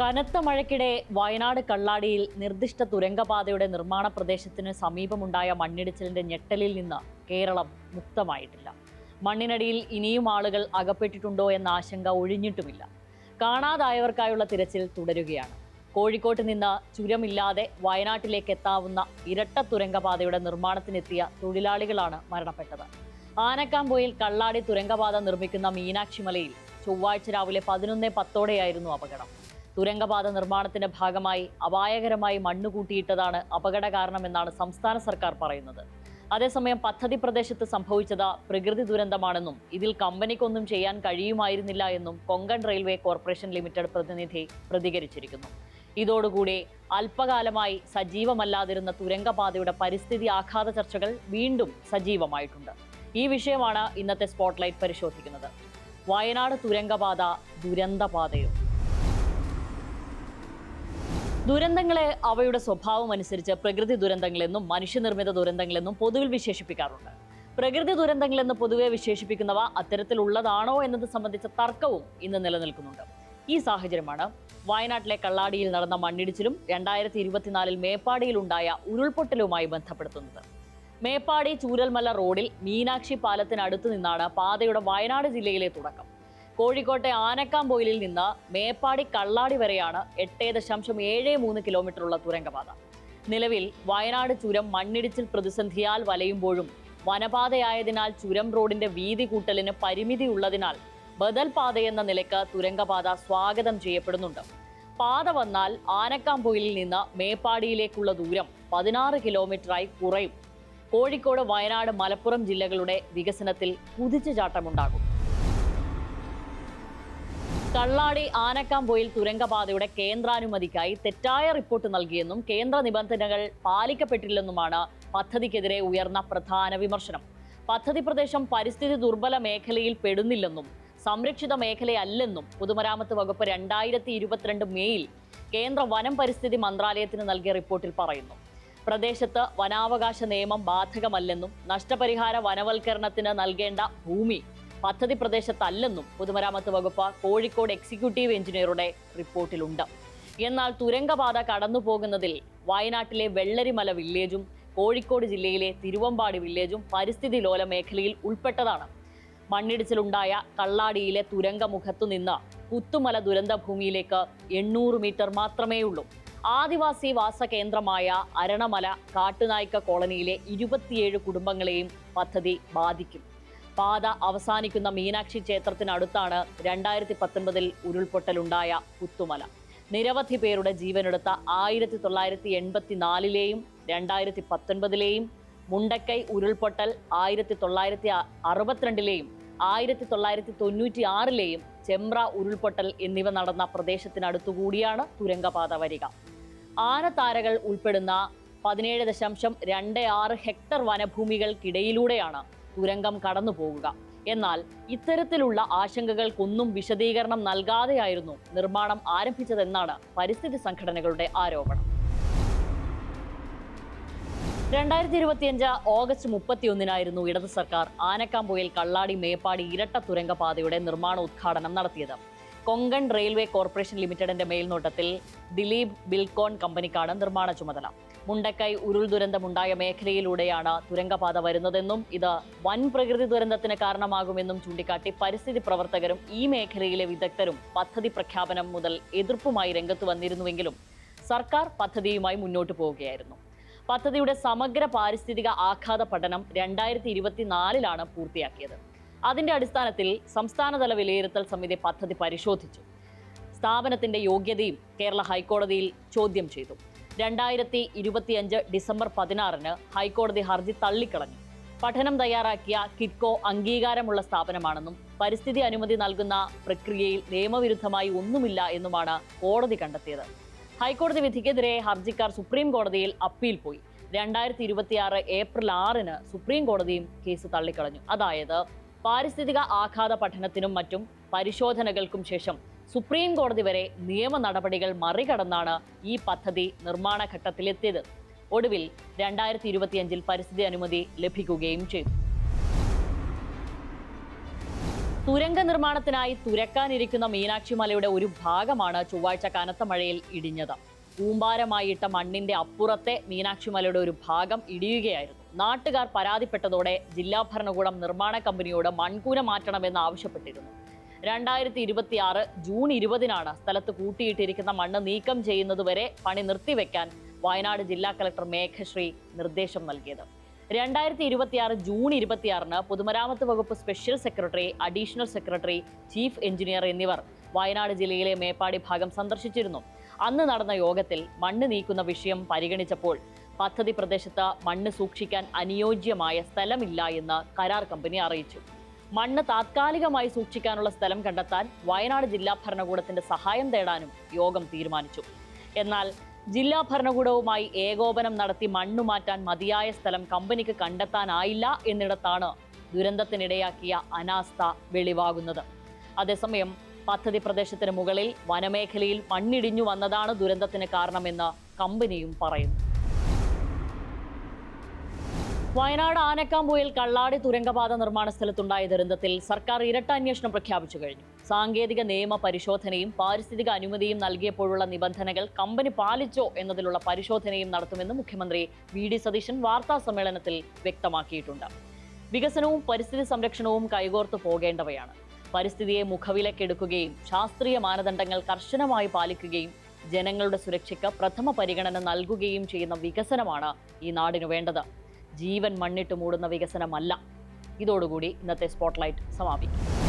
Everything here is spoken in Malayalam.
കനത്ത മഴയ്ക്കിടെ വയനാട് കള്ളാടിയിൽ നിർദ്ദിഷ്ട തുരങ്കപാതയുടെ നിർമ്മാണ പ്രദേശത്തിന് സമീപമുണ്ടായ മണ്ണിടിച്ചിലിന്റെ ഞെട്ടലിൽ നിന്ന് കേരളം മുക്തമായിട്ടില്ല. മണ്ണിനടിയിൽ ഇനിയും ആളുകൾ അകപ്പെട്ടിട്ടുണ്ടോ എന്ന ആശങ്ക ഒഴിഞ്ഞിട്ടുമില്ല. കാണാതായവർക്കായുള്ള തിരച്ചിൽ തുടരുകയാണ്. കോഴിക്കോട്ട് നിന്ന് ചുരമില്ലാതെ വയനാട്ടിലേക്ക് എത്താവുന്ന ഇരട്ട തുരങ്കപാതയുടെ നിർമ്മാണത്തിനെത്തിയ തൊഴിലാളികളാണ് മരണപ്പെട്ടത്. ആനക്കാംപൊയിൽ കള്ളാടി തുരങ്കപാത നിർമ്മിക്കുന്ന മീനാക്ഷിമലയിൽ ചൊവ്വാഴ്ച രാവിലെ 11:10 അപകടം. തുരങ്കപാത നിർമ്മാണത്തിന്റെ ഭാഗമായി അപായകരമായി മണ്ണ് കൂട്ടിയിട്ടതാണ് അപകട കാരണമെന്നാണ് സംസ്ഥാന സർക്കാർ പറയുന്നത്. അതേസമയം പദ്ധതി പ്രദേശത്ത് സംഭവിച്ചത് പ്രകൃതി ദുരന്തമാണെന്നും ഇതിൽ കമ്പനിക്കൊന്നും ചെയ്യാൻ കഴിയുമായിരുന്നില്ല എന്നും കൊങ്കൺ റെയിൽവേ കോർപ്പറേഷൻ ലിമിറ്റഡ് പ്രതിനിധി പ്രതികരിച്ചിരിക്കുന്നു. ഇതോടുകൂടി അല്പകാലമായി സജീവമല്ലാതിരുന്ന തുരങ്കപാതയുടെ പരിസ്ഥിതി ആഘാത ചർച്ചകൾ വീണ്ടും സജീവമായിട്ടുണ്ട്. ഈ വിഷയമാണ് ഇന്നത്തെ സ്പോട്ട്ലൈറ്റ് പരിശോധിക്കുന്നത്. വയനാട് തുരങ്കപാത ദുരന്തപാതയോ? ദുരന്തങ്ങളെ അവയുടെ സ്വഭാവം അനുസരിച്ച് പ്രകൃതി ദുരന്തങ്ങളെന്നും മനുഷ്യനിർമ്മിത ദുരന്തങ്ങളെന്നും പൊതുവിൽ വിശേഷിപ്പിക്കാറുണ്ട്. പ്രകൃതി ദുരന്തങ്ങളെന്ന് പൊതുവെ വിശേഷിപ്പിക്കുന്നവ അത്തരത്തിലുള്ളതാണോ എന്നത് സംബന്ധിച്ച തർക്കവും ഇന്ന് നിലനിൽക്കുന്നുണ്ട്. ഈ സാഹചര്യമാണ് വയനാട്ടിലെ കള്ളാടിയിൽ നടന്ന മണ്ണിടിച്ചിലും 2024 മേപ്പാടിയിലുണ്ടായ ഉരുൾപൊട്ടലുമായി ബന്ധപ്പെടുത്തുന്നത്. മേപ്പാടി ചൂരൽമല റോഡിൽ മീനാക്ഷി പാലത്തിനടുത്തു നിന്നാണ് പാതയുടെ വയനാട് ജില്ലയിലെ തുടക്കം. കോഴിക്കോട്ടെ ആനക്കാംപൊയിലിൽ നിന്ന് മേപ്പാടി കള്ളാടി വരെയാണ് 8.73 കിലോമീറ്ററുള്ള തുരങ്കപാത. നിലവിൽ വയനാട് ചുരം മണ്ണിടിച്ചിൽ പ്രതിസന്ധിയാൽ വലയുമ്പോഴും വനപാതയായതിനാൽ ചുരം റോഡിന്റെ വീതി കൂട്ടലിന് പരിമിതി ഉള്ളതിനാൽ ബദൽ പാതയെന്ന നിലയ്ക്ക് തുരങ്കപാത സ്വാഗതം ചെയ്യപ്പെടുന്നുണ്ട്. പാത വന്നാൽ ആനക്കാംപൊയിലിൽ നിന്ന് മേപ്പാടിയിലേക്കുള്ള ദൂരം 16 കിലോമീറ്ററായി കുറയും. കോഴിക്കോട്, വയനാട്, മലപ്പുറം ജില്ലകളുടെ വികസനത്തിൽ കുതിച്ചുചാട്ടമുണ്ടാകും. കള്ളാടി ആനക്കാംപൊയിൽ തുരങ്കപാതയുടെ കേന്ദ്രാനുമതിക്കായി തെറ്റായ റിപ്പോർട്ട് നൽകിയെന്നും കേന്ദ്ര നിബന്ധനകൾ പാലിക്കപ്പെട്ടില്ലെന്നുമാണ് പദ്ധതിക്കെതിരെ ഉയർന്ന പ്രധാന വിമർശനം. പദ്ധതി പ്രദേശം പരിസ്ഥിതി ദുർബല മേഖലയിൽ പെടുന്നില്ലെന്നും സംരക്ഷിത മേഖലയല്ലെന്നും പൊതുമരാമത്ത് വകുപ്പ് 2022 മേയിൽ കേന്ദ്ര വനം പരിസ്ഥിതി മന്ത്രാലയത്തിന് നൽകിയ റിപ്പോർട്ടിൽ പറയുന്നു. പ്രദേശത്ത് വനാവകാശ നിയമം ബാധകമല്ലെന്നും നഷ്ടപരിഹാര വനവൽക്കരണത്തിന് നൽകേണ്ട ഭൂമി പദ്ധതി പ്രദേശത്തല്ലെന്നും പൊതുമരാമത്ത് വകുപ്പ് കോഴിക്കോട് എക്സിക്യൂട്ടീവ് എഞ്ചിനീയറുടെ റിപ്പോർട്ടിലുണ്ട്. എന്നാൽ തുരങ്കപാത കടന്നു പോകുന്നതിൽ വയനാട്ടിലെ വെള്ളരിമല വില്ലേജും കോഴിക്കോട് ജില്ലയിലെ തിരുവമ്പാടി വില്ലേജും പരിസ്ഥിതി ലോല മേഖലയിൽ ഉൾപ്പെട്ടതാണ്. മണ്ണിടിച്ചിലുണ്ടായ കള്ളാടിയിലെ തുരങ്കമുഖത്തു നിന്ന് പുത്തുമല ദുരന്ത ഭൂമിയിലേക്ക് 800 മീറ്റർ മാത്രമേയുള്ളൂ. ആദിവാസി വാസകേന്ദ്രമായ അരണമല കാട്ടുനായ്ക്ക കോളനിയിലെ 27 കുടുംബങ്ങളെയും പദ്ധതി ബാധിക്കും. പാത അവസാനിക്കുന്ന മീനാക്ഷി ക്ഷേത്രത്തിനടുത്താണ് 2019 ഉരുൾപൊട്ടലുണ്ടായ പുത്തുമല. നിരവധി പേരുടെ ജീവനെടുത്ത 1984-ലെയും 2019-ലെയും മുണ്ടക്കൈ ഉരുൾപൊട്ടൽ 1962-ലെയും 1996-ലെയും ചെമ്പ്ര ഉരുൾപൊട്ടൽ എന്നിവ നടന്ന പ്രദേശത്തിനടുത്തുകൂടിയാണ് തുരങ്കപാത വരിക. ആനത്താരകൾ ഉൾപ്പെടുന്ന 17.26 ഹെക്ടർ വനഭൂമികൾക്കിടയിലൂടെയാണ് തുരങ്കം കടന്നു പോകുക. എന്നാൽ ഇത്തരത്തിലുള്ള ആശങ്കകൾക്കൊന്നും വിശദീകരണം നൽകാതെയായിരുന്നു നിർമ്മാണം ആരംഭിച്ചതെന്നാണ് പരിസ്ഥിതി സംഘടനകളുടെ ആരോപണം. 2025 ഓഗസ്റ്റ് 31 ഇടത് സർക്കാർ ആനക്കാംപൊയിൽ കള്ളാടി മേപ്പാടി ഇരട്ട തുരങ്കപാതയുടെ നിർമ്മാണ ഉദ്ഘാടനം നടത്തിയത്. കൊങ്കൺ റെയിൽവേ കോർപ്പറേഷൻ ലിമിറ്റഡിന്റെ മേൽനോട്ടത്തിൽ ദിലീപ് ബിൽകോൺ കമ്പനിക്കാണ് നിർമ്മാണ ചുമതല. മുണ്ടക്കൈ ഉരുൾ ദുരന്തമുണ്ടായ മേഖലയിലൂടെയാണ് തുരങ്കപാത വരുന്നതെന്നും ഇത് വൻ പ്രകൃതി ദുരന്തത്തിന് കാരണമാകുമെന്നും ചൂണ്ടിക്കാട്ടി പരിസ്ഥിതി പ്രവർത്തകരും ഈ മേഖലയിലെ വിദഗ്ധരും പദ്ധതി പ്രഖ്യാപനം മുതൽ എതിർപ്പുമായി രംഗത്ത് വന്നിരുന്നുവെങ്കിലും സർക്കാർ പദ്ധതിയുമായി മുന്നോട്ട് പോവുകയായിരുന്നു. പദ്ധതിയുടെ സമഗ്ര പാരിസ്ഥിതിക ആഘാത പഠനം 2024 പൂർത്തിയാക്കിയത്. അതിന്റെ അടിസ്ഥാനത്തിൽ സംസ്ഥാനതല വിലയിരുത്തൽ സമിതി പദ്ധതി പരിശോധിച്ചു. സ്ഥാപനത്തിന്റെ യോഗ്യതയും കേരള ഹൈക്കോടതിയിൽ ചോദ്യം ചെയ്തു. 2025 ഡിസംബർ 16 ഹൈക്കോടതി ഹർജി തള്ളിക്കളഞ്ഞു. പഠനം തയ്യാറാക്കിയ കിറ്റ്കോ അംഗീകാരമുള്ള സ്ഥാപനമാണെന്നും പരിസ്ഥിതി അനുമതി നൽകുന്ന പ്രക്രിയയിൽ നിയമവിരുദ്ധമായി ഒന്നുമില്ല എന്നുമാണ് കോടതി കണ്ടെത്തിയത്. ഹൈക്കോടതി വിധിക്കെതിരെ ഹർജിക്കാർ സുപ്രീം കോടതിയിൽ അപ്പീൽ പോയി. 2026 ഏപ്രിൽ 6 സുപ്രീം കോടതിയും കേസ് തള്ളിക്കളഞ്ഞു. അതായത് പാരിസ്ഥിതിക ആഘാത പഠനത്തിനും മറ്റും പരിശോധനകൾക്കും ശേഷം സുപ്രീം കോടതി വരെ നിയമ നടപടികൾ മറികടന്നാണ് ഈ പദ്ധതി നിർമ്മാണ ഘട്ടത്തിലെത്തിയത്. ഒടുവിൽ 2025 പരിസ്ഥിതി അനുമതി ലഭിക്കുകയും ചെയ്തു. തുരങ്ക നിർമ്മാണത്തിനായി തുരക്കാനിരിക്കുന്ന മീനാക്ഷി മലയുടെ ഒരു ഭാഗമാണ് ചൊവ്വാഴ്ച കനത്ത മഴയിൽ ഇടിഞ്ഞത്. കൂമ്പാരമായി ഇട്ട മണ്ണിന്റെ അപ്പുറത്തെ മീനാക്ഷി മലയുടെ ഒരു ഭാഗം ഇടിയുകയായിരുന്നു. നാട്ടുകാർ പരാതിപ്പെട്ടതോടെ ജില്ലാ ഭരണകൂടം നിർമ്മാണ കമ്പനിയോട് മൺകൂന മാറ്റണമെന്ന് ആവശ്യപ്പെട്ടിരുന്നു. 2026 ജൂൺ 20-നാണ് സ്ഥലത്ത് കൂട്ടിയിട്ടിരിക്കുന്ന മണ്ണ് നീക്കം ചെയ്യുന്നതുവരെ പണി നിർത്തിവെക്കാൻ വയനാട് ജില്ലാ കളക്ടർ മേഘശ്രീ നിർദ്ദേശം നൽകിയത്. 2026 ജൂൺ 26-ന് പൊതുമരാമത്ത് വകുപ്പ് special secretary, additional secretary, chief engineer എന്നിവർ വയനാട് ജില്ലയിലെ മേപ്പാടി ഭാഗം സന്ദർശിച്ചിരുന്നു. അന്ന് നടന്ന യോഗത്തിൽ മണ്ണ് നീക്കുന്ന വിഷയം പരിഗണിച്ചപ്പോൾ പദ്ധതി പ്രദേശത്ത് മണ്ണ് സൂക്ഷിക്കാൻ അനുയോജ്യമായ സ്ഥലമില്ല എന്ന് കരാർ കമ്പനി അറിയിച്ചു. മണ്ണ് താത്കാലികമായി സൂക്ഷിക്കാനുള്ള സ്ഥലം കണ്ടെത്താൻ വയനാട് ജില്ലാ ഭരണകൂടത്തിന്റെ സഹായം തേടാനും യോഗം തീരുമാനിച്ചു. എന്നാൽ ജില്ലാ ഭരണകൂടവുമായി ഏകോപനം നടത്തി മണ്ണു മാറ്റാൻ മതിയായ സ്ഥലം കമ്പനിക്ക് കണ്ടെത്താനായില്ല എന്നിടത്താണ് ദുരന്തത്തിനിടയാക്കിയ അനാസ്ഥ വെളിവാകുന്നത്. അതേസമയം പദ്ധതി പ്രദേശത്തിന് മുകളിൽ വനമേഖലയിൽ മണ്ണിടിഞ്ഞു വന്നതാണ് ദുരന്തത്തിന് കാരണമെന്ന് കമ്പനിയും പറയുന്നു. വയനാട് ആനക്കാംപൊയിൽ കള്ളാടി തുരങ്കപാത നിർമ്മാണ സ്ഥലത്തുണ്ടായ ദുരന്തത്തിൽ സർക്കാർ ഇരട്ട അന്വേഷണം പ്രഖ്യാപിച്ചു കഴിഞ്ഞു. സാങ്കേതിക നിയമ പരിശോധനയും പാരിസ്ഥിതിക അനുമതിയും നൽകിയപ്പോഴുള്ള നിബന്ധനകൾ കമ്പനി പാലിച്ചോ എന്നതിലുള്ള പരിശോധനയും നടത്തുമെന്ന് മുഖ്യമന്ത്രി വി.ഡി. സതീശൻ വാർത്താ സമ്മേളനത്തിൽ വ്യക്തമാക്കിയിട്ടുണ്ട്. വികസനവും പരിസ്ഥിതി സംരക്ഷണവും കൈകോർത്തു പോകേണ്ടവയാണ്. പരിസ്ഥിതിയെ മുഖവിലക്കെടുക്കുകയും ശാസ്ത്രീയ മാനദണ്ഡങ്ങൾ കർശനമായി പാലിക്കുകയും ജനങ്ങളുടെ സുരക്ഷയ്ക്ക് പ്രഥമ പരിഗണന നൽകുകയും ചെയ്യുന്ന വികസനമാണ് ഈ നാടിനു വേണ്ടത്. ജീവൻ മണ്ണിട്ട് മൂടുന്ന വികസനമല്ല. ഇതോടുകൂടി ഇന്നത്തെ സ്പോട്ട്ലൈറ്റ് സമാപിക്കും.